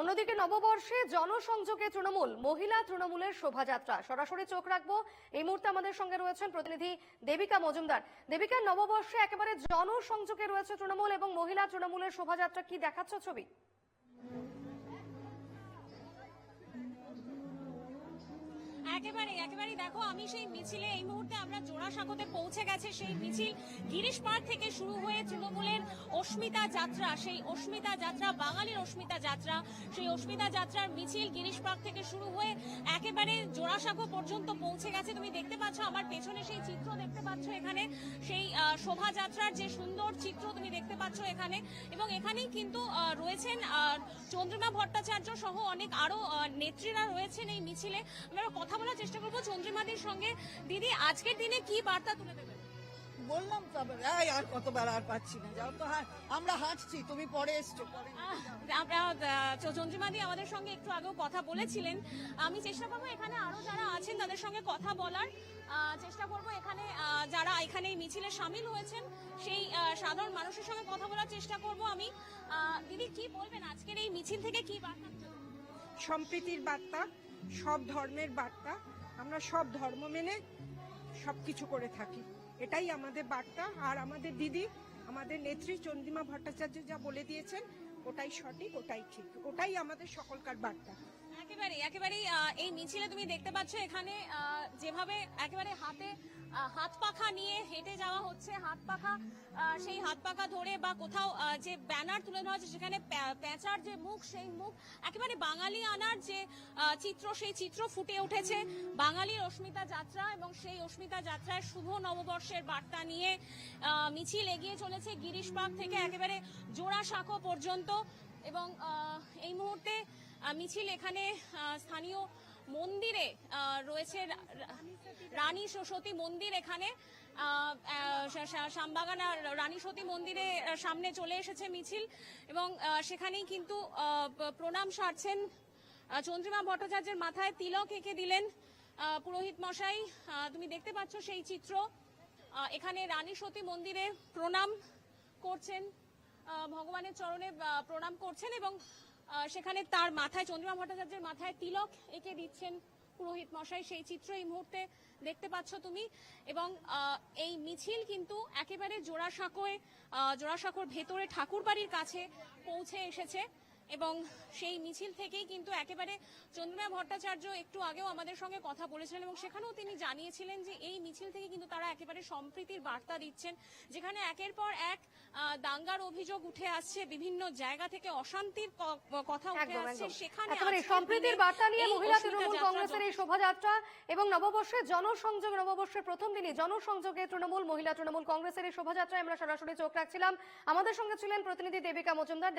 অন্যদিকে নববর্ষে জনসংযোগে তৃণমূল, মহিলা তৃণমূলের শোভাযাত্রা। সরাসরি চোখ রাখবো, এই মুহূর্তে আমাদের সঙ্গে রয়েছেন প্রতিনিধি দেবিকা মজুমদার। দেবিকা, নববর্ষে একেবারে জনসংযোগে রয়েছে তৃণমূল এবং মহিলা তৃণমূলের শোভাযাত্রা, কি দেখাচ্ছ ছবি? একেবারে দেখো, আমি সেই মিছিলে এই মুহূর্তে আমরা জোড়াসাঁকোতে পৌঁছে গেছে সেই মিছিল। গিরিশ পাড় থেকে শুরু হয়ে তৃণমূলের অস্মিতা যাত্রা, সেই অস্মিতা যাত্রা, বাঙালির অস্মিতা যাত্রা, সেই অস্মিতা যাত্রার মিছিল গিরিশ পাড় থেকে শুরু হয়ে একেবারে জোড়াসাঁকো পর্যন্ত পৌঁছে গেছে। তুমি দেখতে পাচ্ছ আমার পেছনে সেই চিত্র দেখতে পাচ্ছ, এখানে সেই শোভাযাত্রার যে সুন্দর চিত্র তুমি দেখতে পাচ্ছ এখানে। এবং এখানেই কিন্তু রয়েছেন চন্দ্রিমা ভট্টাচার্য সহ অনেক আরো নেত্রীরা রয়েছেন এই মিছিলে। আমরা কথা বলার চেষ্টা করবো চন্দ্রিমাদির সঙ্গে। দিদি, আজকের দিনে কি বার্তা তুলে দেবেন? বললাম তো আর কতবার আর পাচ্ছি না, যাও তো। আমরা হাঁটছি, তুমি পরে এসছো। চন্দ্রিমাদি আমাদের সঙ্গে একটু আগেও কথা বলেছিলেন। আমি চেষ্টা করবো এখানে আরো যারা আছেন তাদের সঙ্গে কথা বলার চেষ্টা করবো। এখানে যারা এখানে এই মিছিলে সামিল হয়েছেন সেই সাধারণ মানুষের সঙ্গে কথা বলার চেষ্টা করব আমি। দিদি, কি বলবেন আজকের এই মিছিল থেকে কি বার্তা? সম্প্রীতির বার্তা, সব ধর্মের বার্তা। আমরা সব ধর্ম মেনে সবকিছু করে থাকি, এটাই আমাদের বার্তা। আর আমাদের দিদি, আমাদের নেত্রী চন্দ্রিমা ভট্টাচার্য যা বলে দিয়েছেন ওটাই সঠিক, ওটাই ঠিক, ওটাই আমাদের সকলকার বার্তা। একেবারেই এই মিছিলে তুমি দেখতে পাচ্ছ এখানে যেভাবে একেবারে হাত পাখা নিয়ে হেঁটে যাওয়া হচ্ছে। হাত পাখা, সেই হাত পাখা ধরে বা কোথাও যে ব্যানার তুলে ধরা হচ্ছে সেখানে পেঁচার যে মুখ, সেই মুখ একেবারে বাঙালি আনার যে চিত্র, সেই চিত্র ফুটে উঠেছে। বাঙালির অস্মিতা যাত্রা এবং সেই অস্মিতা যাত্রায় শুভ নববর্ষের বার্তা নিয়ে মিছিল এগিয়ে চলেছে গিরিশ পার্ক থেকে একেবারে জোড়াসাঁকো পর্যন্ত। এবং এই মুহূর্তে মিছিল এখানে স্থানীয় মন্দিরে রয়েছে, রানী সতী মন্দির, এখানে শ্যামবাগান রানী সতী মন্দিরে সামনে চলে এসেছে মিছিল। এবং সেখানেই কিন্তু প্রণাম সারছেন চন্দ্রিমা ভট্টাচার্যের মাথায় তিলক এঁকে দিলেন পুরোহিত মশাই। তুমি দেখতে পাচ্ছ সেই চিত্র। এখানে রানী সতী মন্দিরে প্রণাম করছেন, ভগবানের চরণে প্রণাম করছেন এবং সেখানে তার মাথায়, চন্দ্রিমা ভট্টাচার্যের মাথায় তিলক এঁকে দিচ্ছেন পুরোহিত মশাই। সেই চিত্র এই মুহূর্তে দেখতে পাচ্ছ তুমি। এবং এই মিছিল কিন্তু একেবারে জোড়াসাঁকোর ভেতরে ঠাকুরবাড়ির কাছে পৌঁছে এসেছে। এবং সেই মিছিল থেকেই কিন্তু একেবারে চন্দ্রিমা ভট্টাচার্য একটু আগেও আমাদের সঙ্গে কথা বলেছিলেন এবং সেখানেও তিনি জানিয়েছিলেন যে এই মিছিল থেকে কিন্তু তারা একেবারে সম্প্রীতির বার্তা দিচ্ছেন। যেখানে একের পর এক দাঙ্গার অভিযোগ উঠে আসছে, বিভিন্ন জায়গা থেকে অশান্তির কথা উঠে আসছে, সেখানে সম্প্রীতির বার্তা নিয়ে মহিলা তৃণমূল কংগ্রেসের এই শোভাযাত্রা এবং নববর্ষের জনসংযোগ, নববর্ষের প্রথম দিনই জনসংযোগে তৃণমূল, মহিলা তৃণমূল কংগ্রেসের এই শোভাযাত্রায় আমরা সরাসরি চোখ রাখছিলাম। আমাদের সঙ্গে ছিলেন প্রতিনিধি দেবিকা মজুমদার।